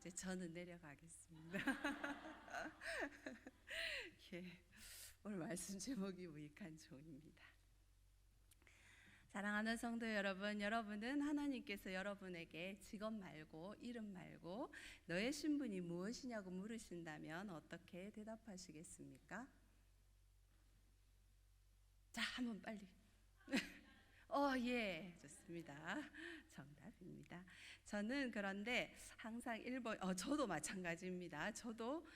이제 저는 내려가겠습니다. 예, 오늘 말씀 제목이 무익한 종입니다. 사랑하는 성도 여러분, 여러분은 하나님께서 여러분에게 직업 말고 이름 말고 너의 신분이 무엇이냐고 물으신다면 어떻게 대답하시겠습니까? 자, 한번 빨리. 예, 좋습니다. 정답입니다. 저는 그런데 항상 1번, 저도 마찬가지입니다. 저도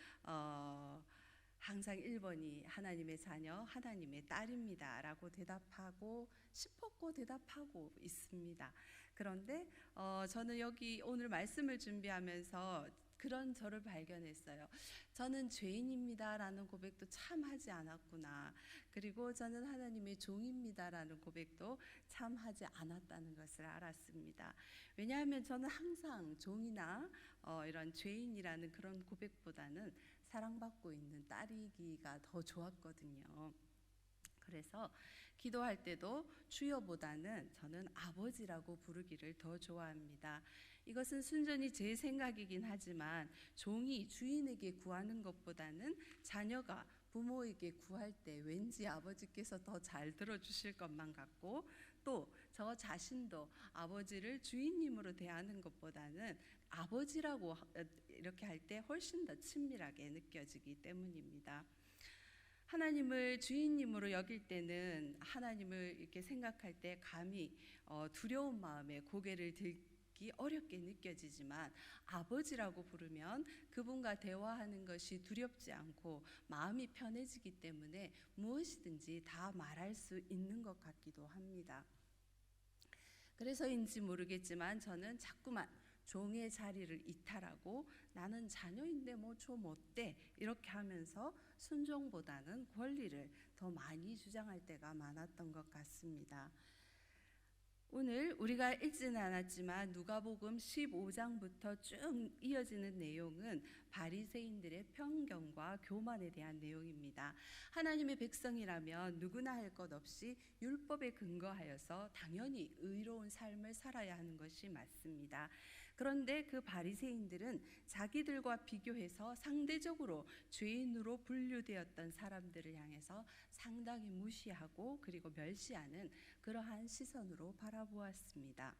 항상 1번이 하나님의 자녀, 하나님의 딸입니다 라고 대답하고 싶었고 대답하고 있습니다. 그런데 저는 여기 오늘 말씀을 준비하면서 그런 저를 발견했어요. 저는 죄인입니다 라는 고백도 참 하지 않았구나. 그리고 저는 하나님의 종입니다 라는 고백도 참 하지 않았다는 것을 알았습니다. 왜냐하면 저는 항상 종이나 이런 죄인이라는 그런 고백보다는 사랑받고 있는 딸이기가 더 좋았거든요. 그래서 기도할 때도 주여보다는 저는 아버지라고 부르기를 더 좋아합니다. 이것은 순전히 제 생각이긴 하지만 종이 주인에게 구하는 것보다는 자녀가 부모에게 구할 때 왠지 아버지께서 더 잘 들어주실 것만 같고, 또 저 자신도 아버지를 주인님으로 대하는 것보다는 아버지라고 이렇게 할 때 훨씬 더 친밀하게 느껴지기 때문입니다. 하나님을 주인님으로 여길 때는 하나님을 이렇게 생각할 때 감히 두려운 마음에 고개를 들기 어렵게 느껴지지만, 아버지라고 부르면 그분과 대화하는 것이 두렵지 않고 마음이 편해지기 때문에 무엇이든지 다 말할 수 있는 것 같기도 합니다. 그래서인지 모르겠지만 저는 자꾸만 종의 자리를 이탈하고 나는 자녀인데 뭐 좀 어때 이렇게 하면서 순종보다는 권리를 더 많이 주장할 때가 많았던 것 같습니다. 오늘 우리가 읽지는 않았지만 누가복음 15장부터 쭉 이어지는 내용은 바리새인들의 편견과 교만에 대한 내용입니다. 하나님의 백성이라면 누구나 할 것 없이 율법에 근거하여서 당연히 의로운 삶을 살아야 하는 것이 맞습니다. 그런데 그 바리새인들은 자기들과 비교해서 상대적으로 죄인으로 분류되었던 사람들을 향해서 상당히 무시하고 그리고 멸시하는 그러한 시선으로 바라보았습니다.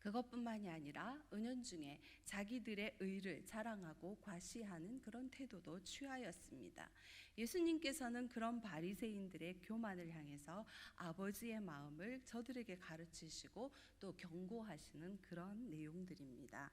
그것뿐만이 아니라 은연중에 자기들의 의를 자랑하고 과시하는 그런 태도도 취하였습니다. 예수님께서는 그런 바리새인들의 교만을 향해서 아버지의 마음을 저들에게 가르치시고 또 경고하시는 그런 내용들입니다.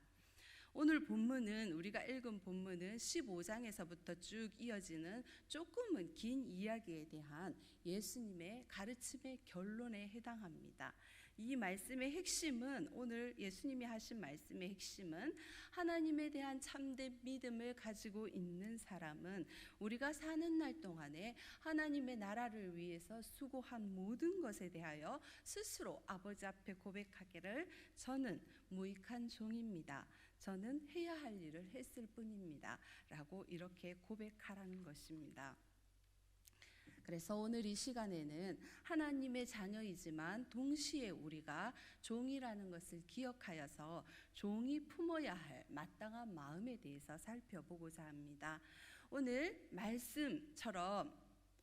오늘 본문은, 우리가 읽은 본문은 15장에서부터 쭉 이어지는 조금은 긴 이야기에 대한 예수님의 가르침의 결론에 해당합니다. 이 말씀의 핵심은, 오늘 예수님이 하신 말씀의 핵심은, 하나님에 대한 참된 믿음을 가지고 있는 사람은 우리가 사는 날 동안에 하나님의 나라를 위해서 수고한 모든 것에 대하여 스스로 아버지 앞에 고백하기를, 저는 무익한 종입니다. 저는 해야 할 일을 했을 뿐입니다 라고 이렇게 고백하라는 것입니다. 그래서 오늘 이 시간에는 하나님의 자녀이지만 동시에 우리가 종이라는 것을 기억하여서 종이 품어야 할 마땅한 마음에 대해서 살펴보고자 합니다. 오늘 말씀처럼,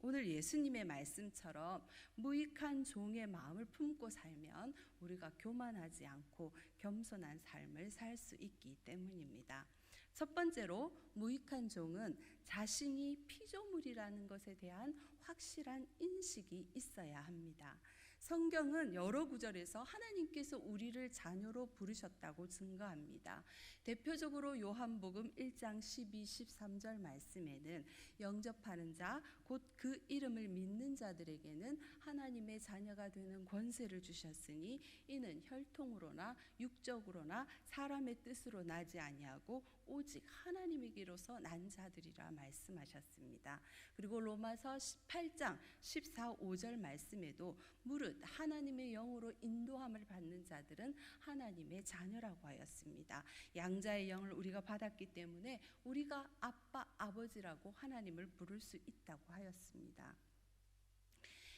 오늘 예수님의 말씀처럼 무익한 종의 마음을 품고 살면 우리가 교만하지 않고 겸손한 삶을 살 수 있기 때문입니다. 첫 번째로, 무익한 종은 자신이 피조물이라는 것에 대한 확실한 인식이 있어야 합니다. 성경은 여러 구절에서 하나님께서 우리를 자녀로 부르셨다고 증거합니다. 대표적으로 요한복음 1장 12, 13절 말씀에는 영접하는 자, 곧 그 이름을 믿는 자들에게는 하나님의 자녀가 되는 권세를 주셨으니 이는 혈통으로나 육적으로나 사람의 뜻으로 나지 아니하고 오직 하나님에게로서 난 자들이라 말씀하셨습니다. 그리고 로마서 18장 14, 5절 말씀에도 무릇 하나님의 영으로 인도함을 받는 자들은 하나님의 자녀라고 하였습니다. 양자의 영을 우리가 받았기 때문에 우리가 아빠, 아버지라고 하나님을 부를 수 있다고 하였습니다.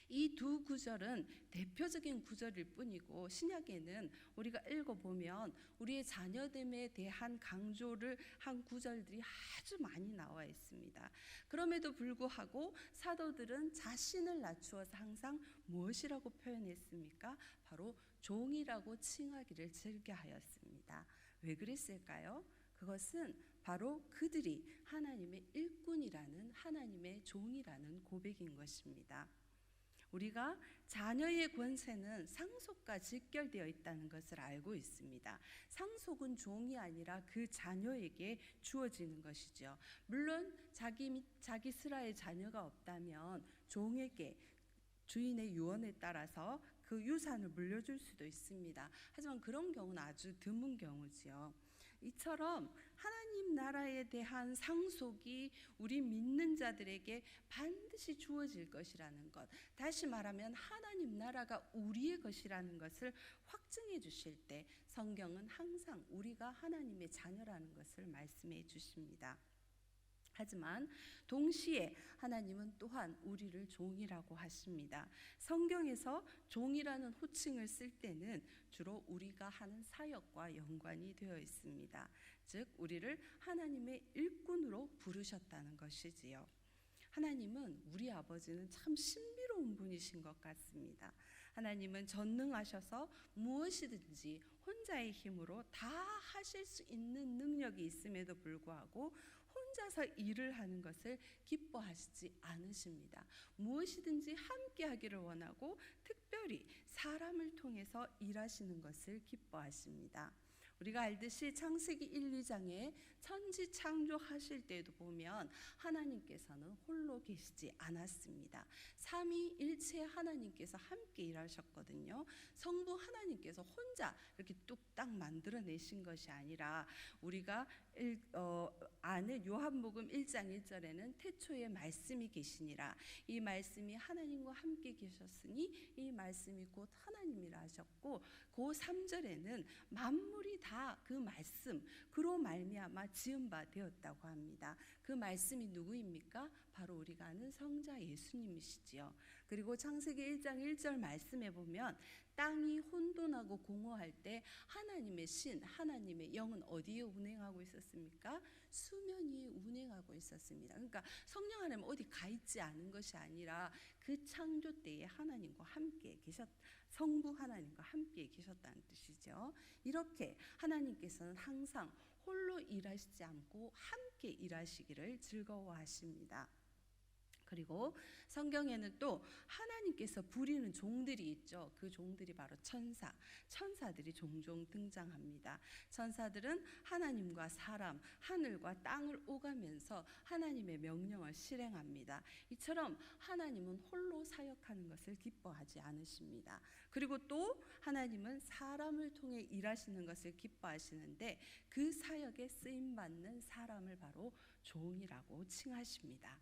이 두 구절은 대표적인 구절일 뿐이고 신약에는 우리가 읽어보면 우리의 자녀됨에 대한 강조를 한 구절들이 아주 많이 나와 있습니다. 그럼에도 불구하고 사도들은 자신을 낮추어서 항상 무엇이라고 표현했습니까? 바로 종이라고 칭하기를 즐겨하였습니다. 왜 그랬을까요? 그것은 바로 그들이 하나님의 일꾼이라는, 하나님의 종이라는 고백인 것입니다. 우리가 자녀의 권세는 상속과 직결되어 있다는 것을 알고 있습니다. 상속은 종이 아니라 그 자녀에게 주어지는 것이죠. 물론 자기 스라의 자녀가 없다면 종에게 주인의 유언에 따라서 그 유산을 물려줄 수도 있습니다. 하지만 그런 경우는 아주 드문 경우지요. 이처럼 하나님 나라에 대한 상속이 우리 믿는 자들에게 반드시 주어질 것이라는 것, 다시 말하면 하나님 나라가 우리의 것이라는 것을 확증해 주실 때 성경은 항상 우리가 하나님의 자녀라는 것을 말씀해 주십니다. 하지만 동시에 하나님은 또한 우리를 종이라고 하십니다. 성경에서 종이라는 호칭을 쓸 때는 주로 우리가 하는 사역과 연관이 되어 있습니다. 즉 우리를 하나님의 일꾼으로 부르셨다는 것이지요. 하나님은, 우리 아버지는 참 신비로운 분이신 것 같습니다. 하나님은 전능하셔서 무엇이든지 혼자의 힘으로 다 하실 수 있는 능력이 있음에도 불구하고 혼자서 일을 하는 것을 기뻐하시지 않으십니다. 무엇이든지 함께 하기를 원하고 특별히 사람을 통해서 일하시는 것을 기뻐하십니다. 우리가 알듯이 창세기 1, 2장에 천지 창조하실 때도 보면 하나님께서는 홀로 계시지 않았습니다. 삼위일체 하나님께서 함께 일하셨거든요. 성부 하나님께서 혼자 이렇게 뚝딱 만들어내신 것이 아니라 우리가 아는 요한복음 1장 1절에는 태초에 말씀이 계시니라, 이 말씀이 하나님과 함께 계셨으니 이 말씀이 곧 하나님이라 하셨고, 그 3절에는 만물이 다 그 말씀 그로 말미암아 지은 바 되었다고 합니다. 그 말씀이 누구입니까? 바로 우리가 아는 성자 예수님이시지요. 그리고 창세기 1장 1절 말씀에 보면 땅이 혼돈하고 공허할 때 하나님의 신, 하나님의 영은 어디에 운행하고 있었습니까? 수면 위에 운행하고 있었습니다. 그러니까 성령 하나님 어디 가 있지 않은 것이 아니라 그 창조 때에 하나님과 함께 성부 하나님과 함께 계셨다는 뜻이죠. 이렇게 하나님께서는 항상 홀로 일하시지 않고 함께 일하시기를 즐거워하십니다. 그리고 성경에는 또 하나님께서 부리는 종들이 있죠. 그 종들이 바로 천사들이 종종 등장합니다. 천사들은 하나님과 사람, 하늘과 땅을 오가면서 하나님의 명령을 실행합니다. 이처럼 하나님은 홀로 사역하는 것을 기뻐하지 않으십니다. 그리고 또 하나님은 사람을 통해 일하시는 것을 기뻐하시는데 그 사역에 쓰임받는 사람을 바로 종이라고 칭하십니다.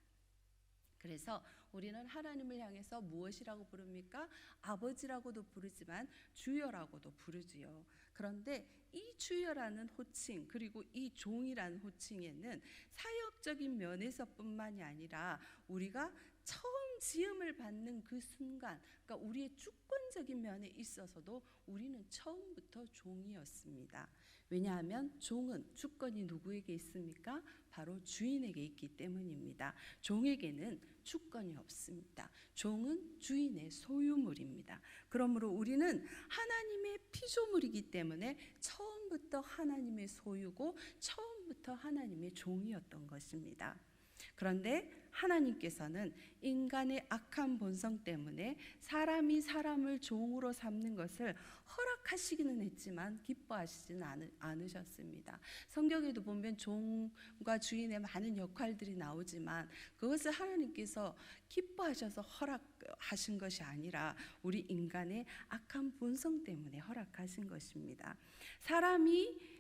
그래서 우리는 하나님을 향해서 무엇이라고 부릅니까? 아버지라고도 부르지만 주여라고도 부르지요. 그런데 이 주여라는 호칭, 그리고 이 종이라는 호칭에는 사역적인 면에서뿐만이 아니라 우리가 처음 지음을 받는 그 순간, 그러니까 우리의 주권적인 면에 있어서도 우리는 처음부터 종이었습니다. 왜냐하면 종은 주권이 누구에게 있습니까? 바로 주인에게 있기 때문입니다. 종에게는 주권이 없습니다. 종은 주인의 소유물입니다. 그러므로 우리는 하나님의 피조물이기 때문에 처음부터 하나님의 소유고 처음부터 하나님의 종이었던 것입니다. 그런데 하나님께서는 인간의 악한 본성 때문에 사람이 사람을 종으로 삼는 것을 허락하시기는 했지만 기뻐하시지는 않으셨습니다. 성경에도 보면 종과 주인의 많은 역할들이 나오지만 그것을 하나님께서 기뻐하셔서 허락하신 것이 아니라 우리 인간의 악한 본성 때문에 허락하신 것입니다. 사람이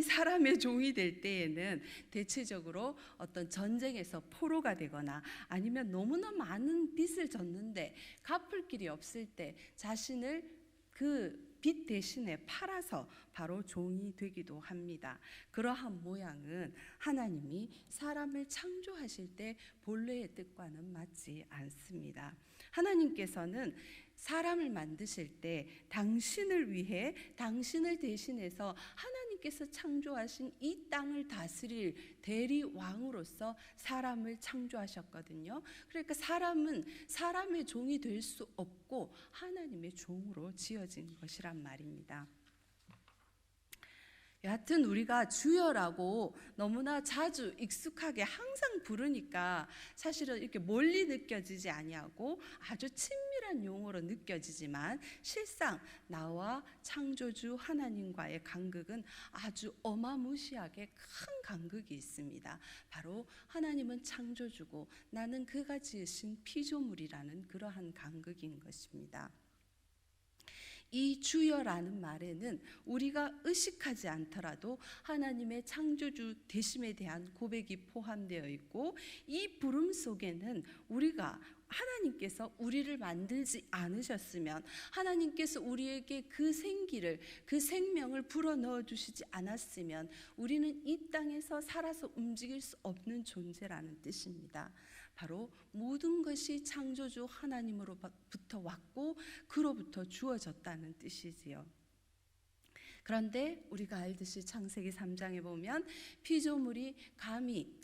사람의 종이 될 때에는 대체적으로 어떤 전쟁에서 포로가 되거나 아니면 너무나 많은 빚을 졌는데 갚을 길이 없을 때 자신을 그 빚 대신에 팔아서 바로 종이 되기도 합니다. 그러한 모양은 하나님이 사람을 창조하실 때 본래의 뜻과는 맞지 않습니다. 하나님께서는 사람을 만드실 때 당신을 위해, 당신을 대신해서 하나님께서 창조하신 이 땅을 다스릴 대리왕으로서 사람을 창조하셨거든요. 그러니까 사람은 사람의 종이 될 수 없고 하나님의 종으로 지어진 것이란 말입니다. 여하튼 우리가 주여라고 너무나 자주 익숙하게 항상 부르니까 사실은 이렇게 멀리 느껴지지 아니하고 아주 친밀한 용어로 느껴지지만 실상 나와 창조주 하나님과의 간극은 아주 어마무시하게 큰 간극이 있습니다. 바로 하나님은 창조주고 나는 그가 지으신 피조물이라는 그러한 간극인 것입니다. 이 주여라는 말에는 우리가 의식하지 않더라도 하나님의 창조주 되심에 대한 고백이 포함되어 있고, 이 부름 속에는 우리가 하나님께서 우리를 만들지 않으셨으면, 하나님께서 우리에게 그 생기를, 그 생명을 불어넣어 주시지 않았으면 우리는 이 땅에서 살아서 움직일 수 없는 존재라는 뜻입니다. 바로 모든 것이 창조주 하나님으로부터 왔고 그로부터 주어졌다는 뜻이지요. 그런데 우리가 알듯이 창세기 3장에 보면 피조물이 감히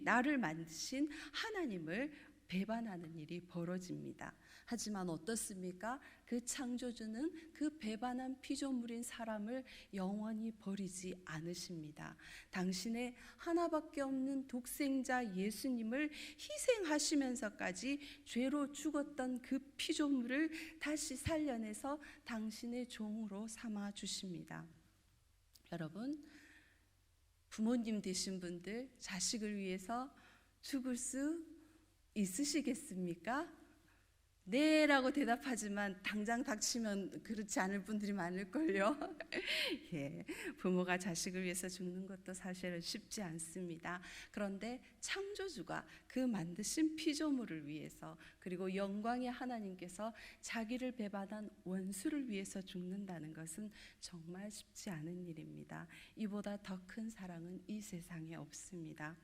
나를 만드신 하나님을 배반하는 일이 벌어집니다. 하지만 어떻습니까? 그 창조주는 그 배반한 피조물인 사람을 영원히 버리지 않으십니다. 당신의 하나밖에 없는 독생자 예수님을 희생하시면서까지 죄로 죽었던 그 피조물을 다시 살려내서 당신의 종으로 삼아 주십니다. 여러분, 부모님 되신 분들 자식을 위해서 죽을 수 있으시겠습니까? 네 라고 대답하지만 당장 닥치면 그렇지 않을 분들이 많을걸요. 예, 부모가 자식을 위해서 죽는 것도 사실은 쉽지 않습니다. 그런데 창조주가 그 만드신 피조물을 위해서, 그리고 영광의 하나님께서 자기를 배반한 원수를 위해서 죽는다는 것은 정말 쉽지 않은 일입니다. 이보다 더 큰 사랑은 이 세상에 없습니다.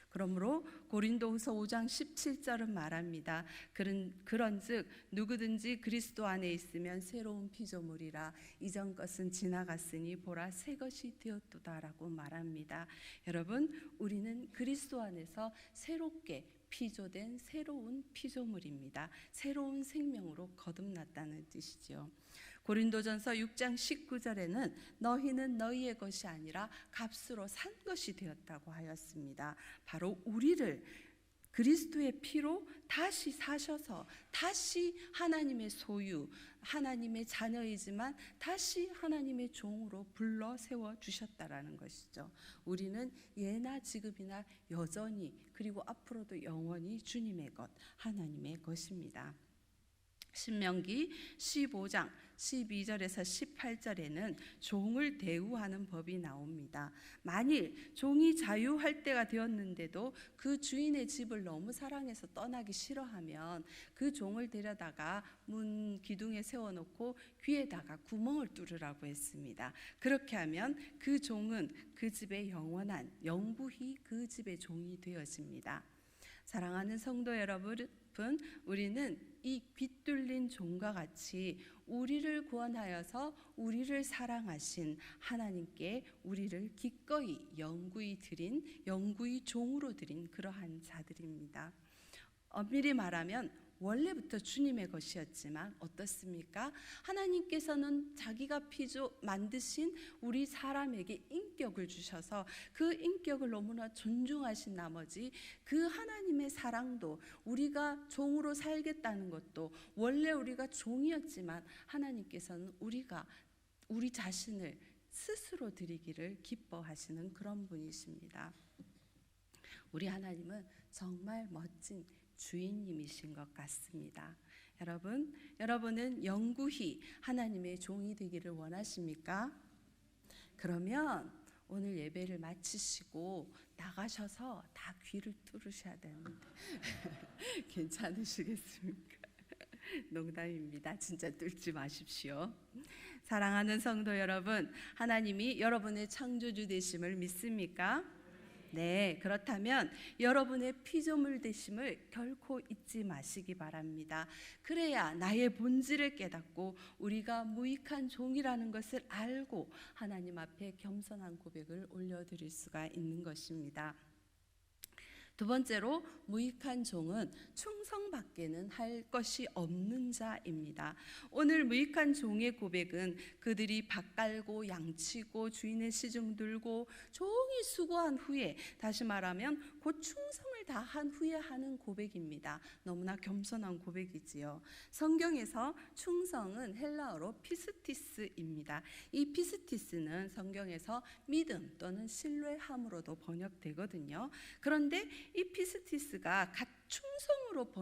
그러므로 고린도후서 5장 17절은 말합니다. 그런즉 누구든지 그리스도 안에 있으면 새로운 피조물이라, 이전 것은 지나갔으니 보라 새 것이 되었도다라고 말합니다. 여러분, 우리는 그리스도 안에서 새롭게 피조된 새로운 피조물입니다. 새로운 생명으로 거듭났다는 뜻이죠. 고린도전서 6장 19절에는 너희는 너희의 것이 아니라 값으로 산 것이 되었다고 하였습니다. 바로 우리를 그리스도의 피로 다시 사셔서 다시 하나님의 소유, 하나님의 자녀이지만 다시 하나님의 종으로 불러 세워 주셨다라는 것이죠. 우리는 예나 지금이나 여전히, 그리고 앞으로도 영원히 주님의 것, 하나님의 것입니다. 신명기 15장 12절에서 18절에는 종을 대우하는 법이 나옵니다. 만일 종이 자유할 때가 되었는데도 그 주인의 집을 너무 사랑해서 떠나기 싫어하면 그 종을 데려다가 문 기둥에 세워놓고 귀에다가 구멍을 뚫으라고 했습니다. 그렇게 하면 그 종은 그 집의 영구히 그 집의 종이 되어집니다. 사랑하는 성도 여러분, 우리는 이 빛뚫린 종과 같이 우리를 구원하여서 우리를 사랑하신 하나님께 우리를 기꺼이 영구히 종으로 드린 그러한 자들입니다. 엄밀히 말하면 원래부터 주님의 것이었지만 어떻습니까? 하나님께서는 자기가 만드신 우리 사람에게 인격을 주셔서 그 인격을 너무나 존중하신 나머지 그 하나님의 사랑도, 우리가 종으로 살겠다는 것도, 원래 우리가 종이었지만 하나님께서는 우리 자신을 스스로 드리기를 기뻐하시는 그런 분이십니다. 우리 하나님은 정말 멋진 주인님이신 것 같습니다. 여러분은 영구히 하나님의 종이 되기를 원하십니까? 그러면 오늘 예배를 마치시고 나가셔서 다 귀를 뚫으셔야 되는데 괜찮으시겠습니까? 농담입니다. 진짜 뚫지 마십시오. 사랑하는 성도 여러분, 하나님이 여러분의 창조주 되심을 믿습니까? 네, 그렇다면 여러분의 피조물 되심을 결코 잊지 마시기 바랍니다. 그래야 나의 본질을 깨닫고 우리가 무익한 종이라는 것을 알고 하나님 앞에 겸손한 고백을 올려드릴 수가 있는 것입니다. 두 번째로, 무익한 종은 충성밖에는 할 것이 없는 자입니다. 오늘 무익한 종의 고백은 그들이 밭 갈고 양치고 주인의 시중 들고 종일 수고한 후에, 다시 말하면 곧 충성을 다한 후에 하는 고백입니다. 너무나 겸손한 고백이지요. 성경에서 충성은 헬라어로 피스티스입니다. 이 피스티스는 성경에서 믿음 또는 신뢰함으로도 번역되거든요. 그런데 이 피스티스가 갓 충성으로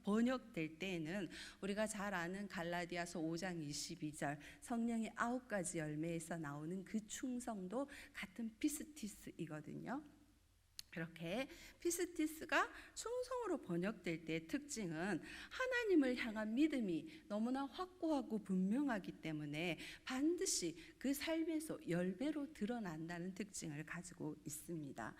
번역될 때에는 우리가 잘 아는 갈라디아서 5장 22절 성령의 9가지 열매에서 나오는 그 충성도 같은 피스티스이거든요. 이렇게 피스티스가 충성으로 번역될 때의 특징은 하나님을 향한 믿음이 너무나 확고하고 분명하기 때문에 반드시 그 삶에서 열배로 드러난다는 특징을 가지고 있습니다.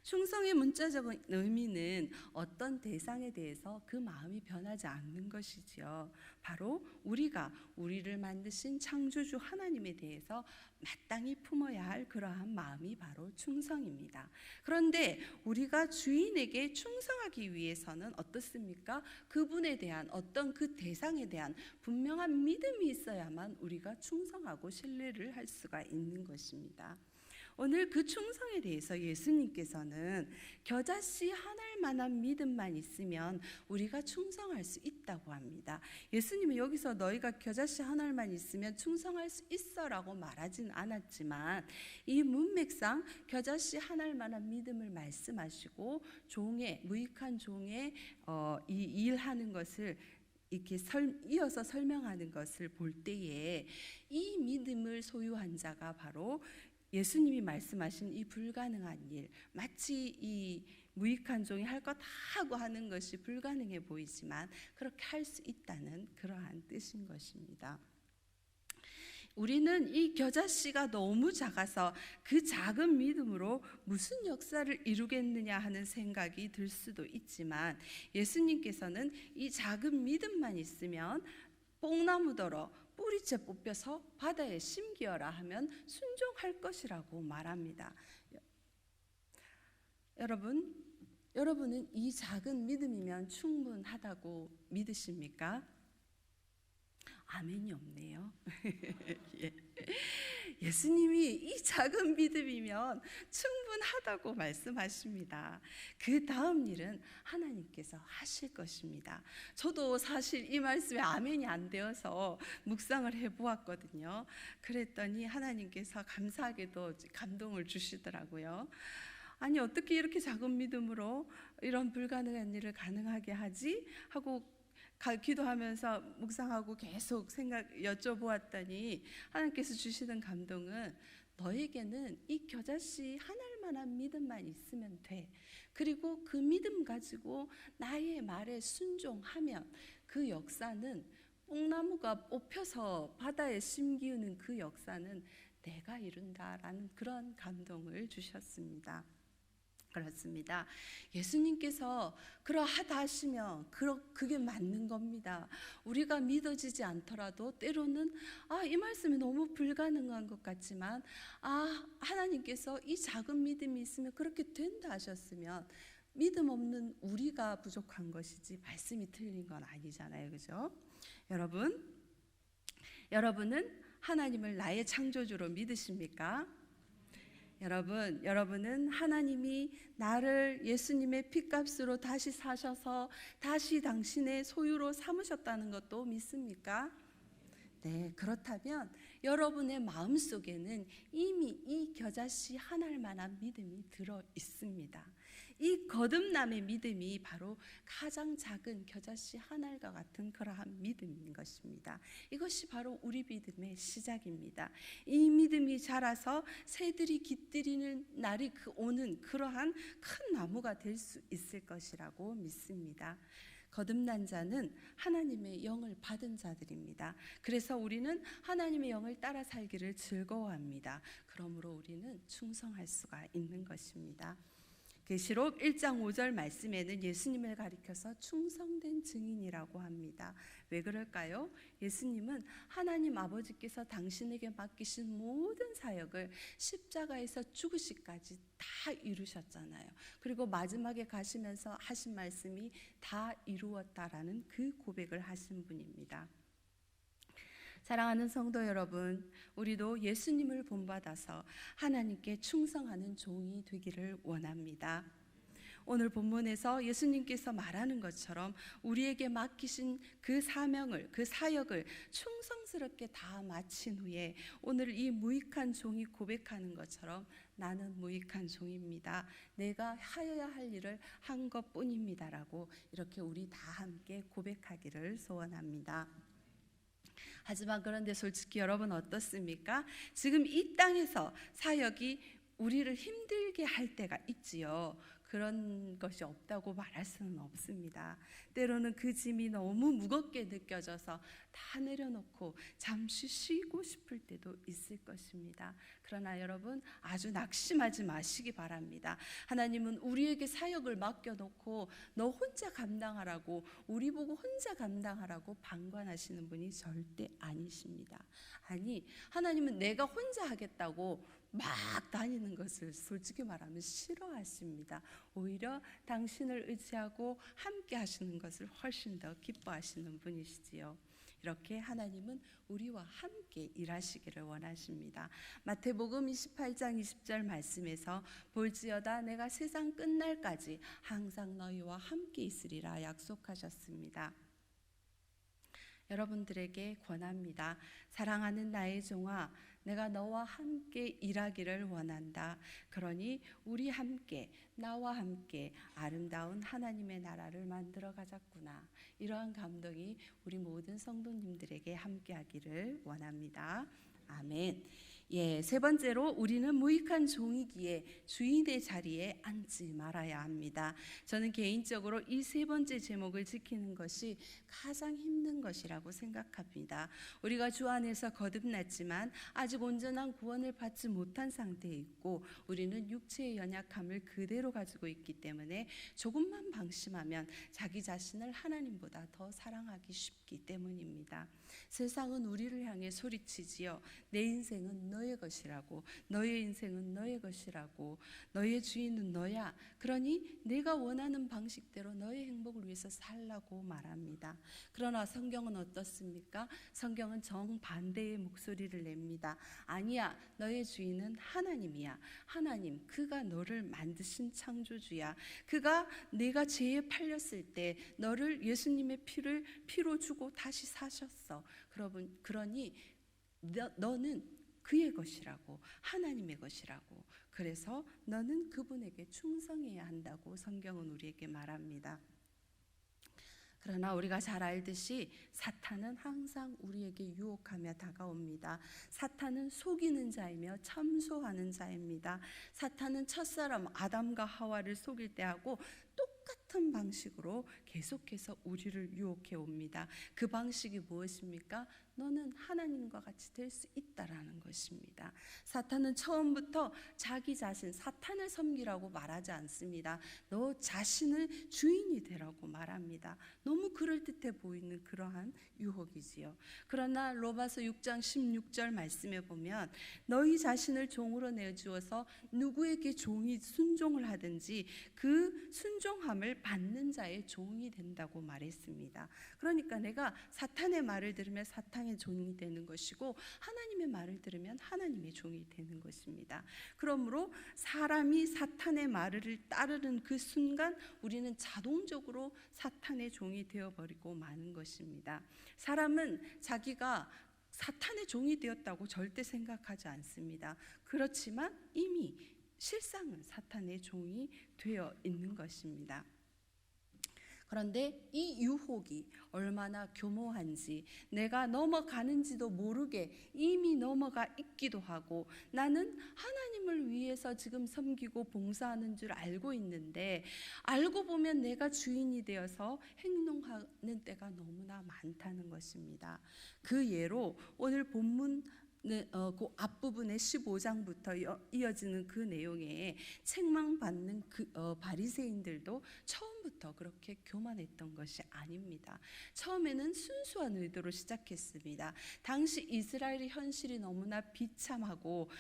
충성의 문자적인 의미는 어떤 대상에 대해서 그 마음이 변하지 않는 것이지요. 바로 우리가 우리를 만드신 창조주 하나님에 대해서 마땅히 품어야 할 그러한 마음이 바로 충성입니다. 그런데 우리가 주인에게 충성하기 위해서는 어떻습니까? 그분에 대한 어떤 그 대상에 대한 분명한 믿음이 있어야만 우리가 충성하고 신뢰를 할 수가 있는 것입니다. 오늘 그 충성에 대해서 예수님께서는 겨자씨 한 알만한 믿음만 있으면 우리가 충성할 수 있다고 합니다. 예수님은 여기서 너희가 겨자씨 한 알만 있으면 충성할 수 있어라고 말하진 않았지만 이 문맥상 겨자씨 한 알만한 믿음을 말씀하시고 무익한 종의 이 일하는 것을 이렇게 이어서 설명하는 것을 볼 때에 이 믿음을 소유한 자가 바로 예수님이 말씀하신 이 불가능한 일, 마치 이 무익한 종이 할 것 다 하고 하는 것이 불가능해 보이지만 그렇게 할 수 있다는 그러한 뜻인 것입니다. 우리는 이 겨자씨가 너무 작아서 그 작은 믿음으로 무슨 역사를 이루겠느냐 하는 생각이 들 수도 있지만 예수님께서는 이 작은 믿음만 있으면 뽕나무더러 뿌리째 뽑혀서 바다에 심기어라 하면 순종할 것이라고 말합니다. 여러분은 이 작은 믿음이면 충분하다고 믿으십니까? 아멘이 없네요. 예. 예수님이 이 작은 믿음이면 충분하다고 말씀하십니다. 그 다음 일은 하나님께서 하실 것입니다. 저도 사실 이 말씀에 아멘이 안 되어서 묵상을 해보았거든요. 그랬더니 하나님께서 감사하게도 감동을 주시더라고요. 아니 어떻게 이렇게 작은 믿음으로 이런 불가능한 일을 가능하게 하지? 하고 기도하면서 묵상하고 계속 여쭤보았더니 하나님께서 주시는 감동은 너에게는 이 겨자씨 한 알만한 믿음만 있으면 돼. 그리고 그 믿음 가지고 나의 말에 순종하면 그 역사는 뽕나무가 뽑혀서 바다에 심기우는 그 역사는 내가 이룬다라는 그런 감동을 주셨습니다. 그렇습니다. 예수님께서 그러하다 하시면 그게 맞는 겁니다. 우리가 믿어지지 않더라도 때로는 이 말씀이 너무 불가능한 것 같지만 하나님께서 이 작은 믿음이 있으면 그렇게 된다 하셨으면 믿음 없는 우리가 부족한 것이지 말씀이 틀린 건 아니잖아요. 그죠? 여러분은 하나님을 나의 창조주로 믿으십니까? 여러분은 하나님이 나를 예수님의 피값으로 다시 사셔서 다시 당신의 소유로 삼으셨다는 것도 믿습니까? 네, 그렇다면 여러분의 마음속에는 이미 이 겨자씨 한 알만한 믿음이 들어 있습니다. 이 거듭남의 믿음이 바로 가장 작은 겨자씨 한 알과 같은 그러한 믿음인 것입니다. 이것이 바로 우리 믿음의 시작입니다. 이 믿음이 자라서 새들이 깃들이는 날이 오는 그러한 큰 나무가 될 수 있을 것이라고 믿습니다. 거듭난 자는 하나님의 영을 받은 자들입니다. 그래서 우리는 하나님의 영을 따라 살기를 즐거워합니다. 그러므로 우리는 충성할 수가 있는 것입니다. 계시록 1장 5절 말씀에는 예수님을 가리켜서 충성된 증인이라고 합니다. 왜 그럴까요? 예수님은 하나님 아버지께서 당신에게 맡기신 모든 사역을 십자가에서 죽으시까지 다 이루셨잖아요. 그리고 마지막에 가시면서 하신 말씀이 다 이루었다라는 그 고백을 하신 분입니다. 사랑하는 성도 여러분, 우리도 예수님을 본받아서 하나님께 충성하는 종이 되기를 원합니다. 오늘 본문에서 예수님께서 말하는 것처럼 우리에게 맡기신 그 사명을, 그 사역을 충성스럽게 다 마친 후에 오늘 이 무익한 종이 고백하는 것처럼 나는 무익한 종입니다. 내가 하여야 할 일을 한 것뿐입니다라고 이렇게 우리 다 함께 고백하기를 소원합니다. 하지만 그런데 솔직히 여러분 어떻습니까? 지금 이 땅에서 사역이 우리를 힘들게 할 때가 있지요. 그런 것이 없다고 말할 수는 없습니다. 때로는 그 짐이 너무 무겁게 느껴져서 다 내려놓고 잠시 쉬고 싶을 때도 있을 것입니다. 그러나 여러분 아주 낙심하지 마시기 바랍니다. 하나님은 우리에게 사역을 맡겨놓고 너 혼자 감당하라고, 우리 보고 혼자 감당하라고 방관하시는 분이 절대 아니십니다. 아니, 하나님은 내가 혼자 하겠다고 막 다니는 것을 솔직히 말하면 싫어하십니다. 오히려 당신을 의지하고 함께 하시는 것을 훨씬 더 기뻐하시는 분이시지요. 이렇게 하나님은 우리와 함께 일하시기를 원하십니다. 마태복음 28장 20절 말씀에서 볼지어다 내가 세상 끝날까지 항상 너희와 함께 있으리라 약속하셨습니다. 여러분들에게 권합니다. 사랑하는 나의 종아, 내가 너와 함께 일하기를 원한다. 그러니 우리 함께, 나와 함께 아름다운 하나님의 나라를 만들어 가자꾸나. 이러한 감동이 우리 모든 성도님들에게 함께 하기를 원합니다. 아멘. 세 번째로 우리는 무익한 종이기에 주인의 자리에 앉지 말아야 합니다. 저는 개인적으로 이 세 번째 제목을 지키는 것이 가장 힘든 것이라고 생각합니다. 우리가 주 안에서 거듭났지만 아직 온전한 구원을 받지 못한 상태에 있고 우리는 육체의 연약함을 그대로 가지고 있기 때문에 조금만 방심하면 자기 자신을 하나님보다 더 사랑하기 쉽기 때문입니다. 세상은 우리를 향해 소리치지요. 내 인생은 너의 것이라고, 너의 인생은 너의 것이라고, 너의 주인은 너야. 그러니 내가 원하는 방식대로 너의 행복을 위해서 살라고 말합니다. 그러나 성경은 어떻습니까? 성경은 정반대의 목소리를 냅니다. 아니야, 너의 주인은 하나님이야. 하나님, 그가 너를 만드신 창조주야. 그가 내가 죄에 팔렸을 때 너를 예수님의 피로 주고 다시 사셨어. 그러니 너는 그의 것이라고, 하나님의 것이라고. 그래서 너는 그분에게 충성해야 한다고 성경은 우리에게 말합니다. 그러나 우리가 잘 알듯이 사탄은 항상 우리에게 유혹하며 다가옵니다. 사탄은 속이는 자이며 참소하는 자입니다. 사탄은 첫사람 아담과 하와를 속일 때하고 똑같은 방식으로 계속해서 우리를 유혹해 옵니다. 그 방식이 무엇입니까? 너는 하나님과 같이 될 수 있다라는 것입니다. 사탄은 처음부터 자기 자신, 사탄을 섬기라고 말하지 않습니다. 너 자신을 주인이 되라고 말합니다. 너무 그럴듯해 보이는 그러한 유혹이지요. 그러나 로마서 6장 16절 말씀에 보면 너희 자신을 종으로 내주어서 누구에게 종이 순종을 하든지 그 순종함을 받는 자의 종이 된다고 말했습니다. 그러니까 내가 사탄의 말을 들으면 사탄의 종이 되는 것이고 하나님의 말을 들으면 하나님의 종이 되는 것입니다. 그러므로 사람이 사탄의 말을 따르는 그 순간 우리는 자동적으로 사탄의 종이 되어버리고 마는 것입니다. 사람은 자기가 사탄의 종이 되었다고 절대 생각하지 않습니다. 그렇지만 이미 실상은 사탄의 종이 되어 있는 것입니다. 그런데 이 유혹이 얼마나 교모한지, 내가 넘어가는지도 모르게 이미 선이 넘어가 있기도 하고 나는 하나님을 위해서 지금 섬기고 봉사하는 줄 알고 있는데 알고 보면 내가 주인이 되어서 행동하는 때가 너무나 많다는 것입니다. 그 예로 오늘 본문 그 앞부분의 15장부터 이어지는 그 내용에 책망받는 바리새인들도 처음부터 그렇게 교만했던 것이 아닙니다. 처음에는 순수한 의도로 시작했습니다. 당시 이스라엘의 현실이 너무나 비참하고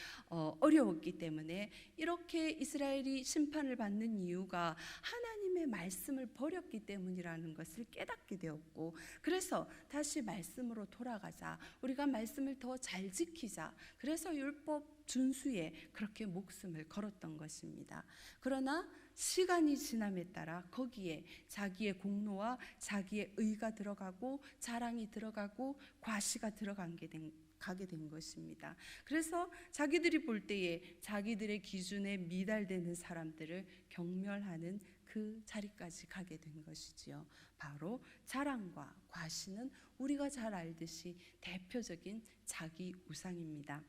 어려웠기 때문에 이렇게 이스라엘이 심판을 받는 이유가 하나님의 말씀을 버렸기 때문이라는 것을 깨닫게 되었고, 그래서 다시 말씀으로 돌아가자, 우리가 말씀을 더 잘 지키자, 그래서 율법 준수에 그렇게 목숨을 걸었던 것입니다. 그러나 시간이 지남에 따라 거기에 자기의 공로와 자기의 의가 들어가고 자랑이 들어가고 과시가 가게 된 것입니다. 그래서 자기들이 볼 때에 자기들의 기준에 미달되는 사람들을 경멸하는 그 자리까지 가게 된 것이지요. 바로 자랑과 과시는 우리가 잘 알듯이 대표적인 자기 우상입니다.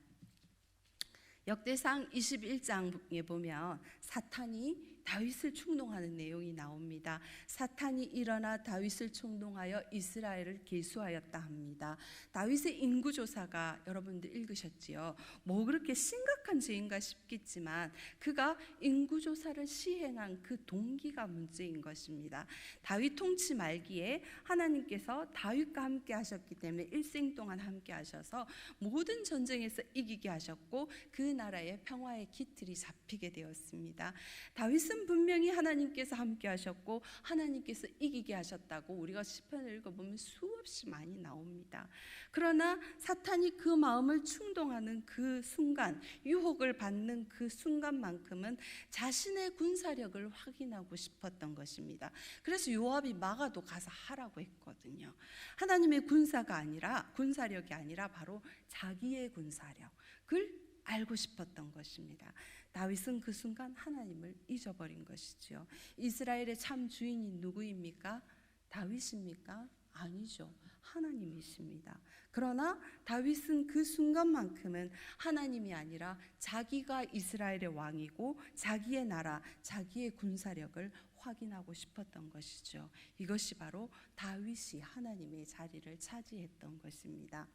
역대상 21장에 보면 사탄이 다윗을 충동하는 내용이 나옵니다. 사탄이 일어나 다윗을 충동하여 이스라엘을 계수하였다 합니다. 다윗의 인구조사가 여러분들 읽으셨지요? 뭐 그렇게 심각한 죄인가 싶겠지만 그가 인구조사를 시행한 그 동기가 문제인 것입니다. 다윗 통치 말기에 하나님께서 다윗과 함께 하셨기 때문에 일생 동안 함께 하셔서 모든 전쟁에서 이기게 하셨고 그 나라의 평화의 기틀이 잡히게 되었습니다. 다윗은 분명히 하나님께서 함께 하셨고 하나님께서 이기게 하셨다고 우리가 시편을 읽어보면 수없이 많이 나옵니다. 그러나 사탄이 그 마음을 충동하는 그 순간, 유혹을 받는 그 순간만큼은 자신의 군사력을 확인하고 싶었던 것입니다. 그래서 요압이 막아도 가서 하라고 했거든요. 하나님의 군사력이 아니라 바로 자기의 군사력을 알고 싶었던 것입니다. 다윗은 그 순간 하나님을 잊어버린 것이죠. 이스라엘의 참 주인이 누구입니까? 다윗입니까? 아니죠. 하나님이십니다. 그러나 다윗은 그 순간만큼은 하나님이 아니라 자기가 이스라엘의 왕이고 자기의 나라, 자기의 군사력을 확인하고 싶었던 것이죠. 이것이 바로 다윗이 하나님의 자리를 차지했던 것입니다.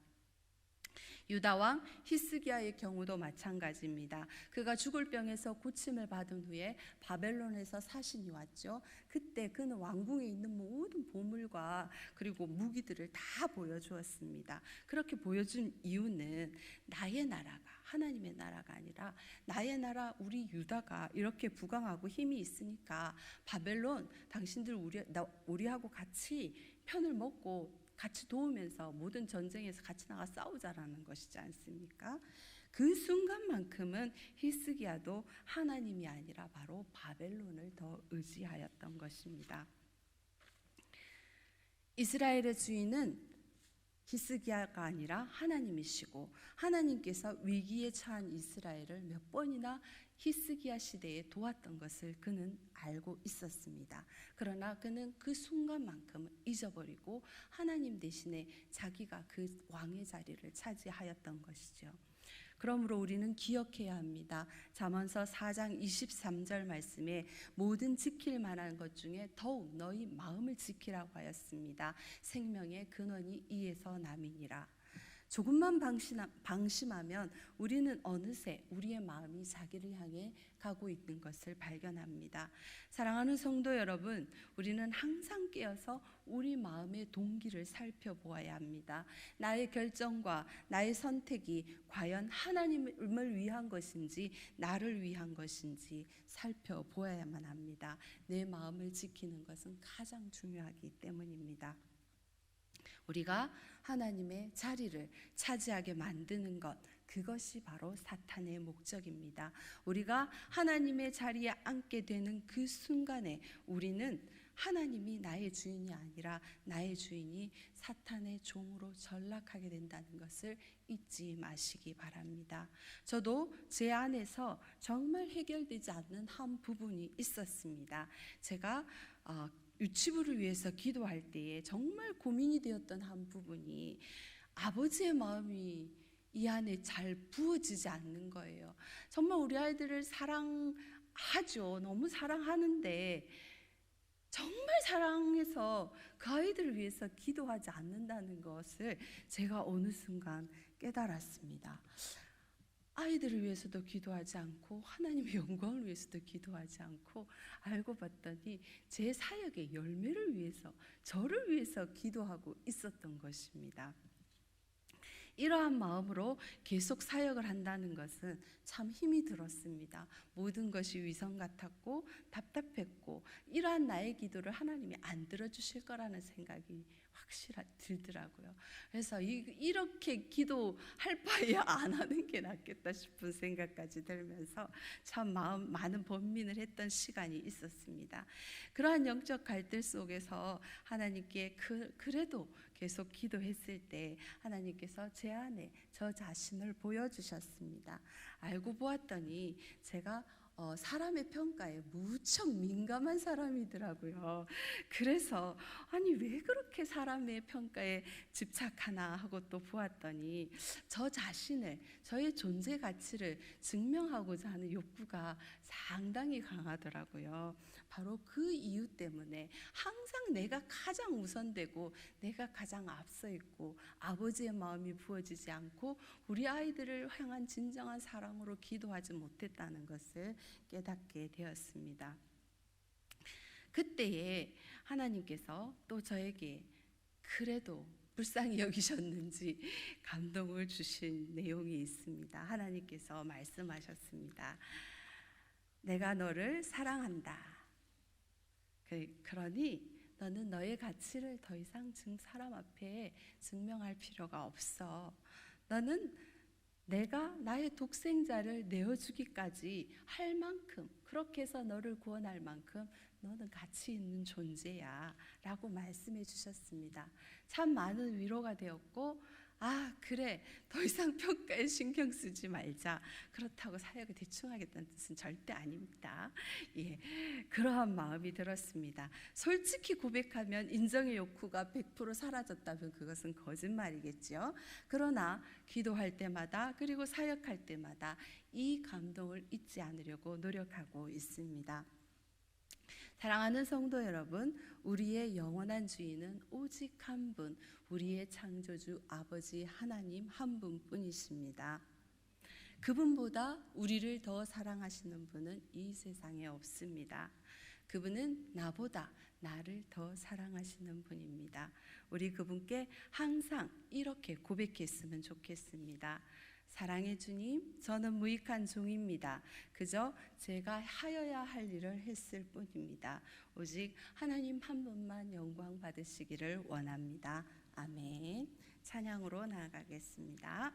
유다왕 히스기야의 경우도 마찬가지입니다. 그가 죽을 병에서 고침을 받은 후에 바벨론에서 사신이 왔죠. 그때 그는 왕궁에 있는 모든 보물과 그리고 무기들을 다 보여주었습니다. 그렇게 보여준 이유는 나의 나라가 하나님의 나라가 아니라 나의 나라 우리 유다가 이렇게 부강하고 힘이 있으니까 바벨론 당신들 우리하고 같이 편을 먹고 같이 도우면서 모든 전쟁에서 같이 나가 싸우자라는 것이지 않습니까? 그 순간만큼은 히스기야도 하나님이 아니라 바로 바벨론을 더 의지하였던 것입니다. 이스라엘의 주인은 히스기야가 아니라 하나님이시고 하나님께서 위기에 처한 이스라엘을 몇 번이나 히스기야 시대에 도왔던 것을 그는 알고 있었습니다. 그러나 그는 그 순간만큼은 잊어버리고 하나님 대신에 자기가 그 왕의 자리를 차지하였던 것이죠. 그러므로 우리는 기억해야 합니다. 잠언서 4장 23절 말씀에 모든 지킬 만한 것 중에 더욱 너희 마음을 지키라고 하였습니다. 생명의 근원이 이에서 남이니라. 조금만 방심하면 우리는 어느새 우리의 마음이 자기를 향해 가고 있는 것을 발견합니다. 사랑하는 성도 여러분, 우리는 항상 깨어서 우리 마음의 동기를 살펴보아야 합니다. 나의 결정과 나의 선택이 과연 하나님을 위한 것인지 나를 위한 것인지 살펴보아야만 합니다. 내 마음을 지키는 것은 가장 중요하기 때문입니다. 우리가 하나님의 자리를 차지하게 만드는 것, 그것이 바로 사탄의 목적입니다. 우리가 하나님의 자리에 앉게 되는 그 순간에 우리는 하나님이 나의 주인이 아니라 나의 주인이 사탄의 종으로 전락하게 된다는 것을 잊지 마시기 바랍니다. 저도 제 안에서 정말 해결되지 않는 한 부분이 있었습니다. 제가 유치부를 위해서 기도할 때에 정말 고민이 되었던 한 부분이 아버지의 마음이 이 안에 잘 부어지지 않는 거예요. 정말 우리 아이들을 사랑하죠. 너무 사랑하는데 정말 사랑해서 그 아이들을 위해서 기도하지 않는다는 것을 제가 어느 순간 깨달았습니다. 아이들을 위해서도 기도하지 않고 하나님의 영광을 위해서도 기도하지 않고, 알고 봤더니 제 사역의 열매를 위해서, 저를 위해서 기도하고 있었던 것입니다. 이러한 마음으로 계속 사역을 한다는 것은 참 힘이 들었습니다. 모든 것이 위성 같았고 답답했고, 이러한 나의 기도를 하나님이 안 들어주실 거라는 생각이 확실히 들더라고요. 그래서 이렇게 기도할 바에 안 하는 게 낫겠다 싶은 생각까지 들면서 참 많은 번민을 했던 시간이 있었습니다. 그러한 영적 갈등 속에서 하나님께 그래도 계속 기도했을 때 하나님께서 제 안에 저 자신을 보여주셨습니다. 알고 보았더니 제가 사람의 평가에 무척 민감한 사람이더라고요. 그래서 아니 왜 그렇게 사람의 평가에 집착하나 하고 또 보았더니 저 자신을, 저의 존재 가치를 증명하고자 하는 욕구가 상당히 강하더라고요. 바로 그 이유 때문에 항상 내가 가장 우선되고 내가 가장 앞서 있고 아버지의 마음이 부어지지 않고 우리 아이들을 향한 진정한 사랑으로 기도하지 못했다는 것을 깨닫게 되었습니다. 그때에 하나님께서 또 저에게 그래도 불쌍히 여기셨는지 감동을 주신 내용이 있습니다. 하나님께서 말씀하셨습니다. 내가 너를 사랑한다. 그러니 너는 너의 가치를 더 이상 사람 앞에 증명할 필요가 없어. 너는 내가 나의 독생자를 내어주기까지 할 만큼, 그렇게 해서 너를 구원할 만큼 너는 가치 있는 존재야 라고 말씀해 주셨습니다. 참 많은 위로가 되었고, 아 그래, 더 이상 평가에 신경 쓰지 말자, 그렇다고 사역을 대충 하겠다는 뜻은 절대 아닙니다. 예, 그러한 마음이 들었습니다. 솔직히 고백하면 인정의 욕구가 100% 사라졌다면 그것은 거짓말이겠죠. 그러나 기도할 때마다 그리고 사역할 때마다 이 감동을 잊지 않으려고 노력하고 있습니다. 사랑하는 성도 여러분, 우리의 영원한 주인은 오직 한 분, 우리의 창조주 아버지 하나님 한 분뿐이십니다. 그분보다 우리를 더 사랑하시는 분은 이 세상에 없습니다. 그분은 나보다 나를 더 사랑하시는 분입니다. 우리 그분께 항상 이렇게 고백했으면 좋겠습니다. 사랑의 주님, 저는 무익한 종입니다. 그저 제가 하여야 할 일을 했을 뿐입니다. 오직 하나님 한 분만 영광 받으시기를 원합니다. 아멘. 찬양으로 나아가겠습니다.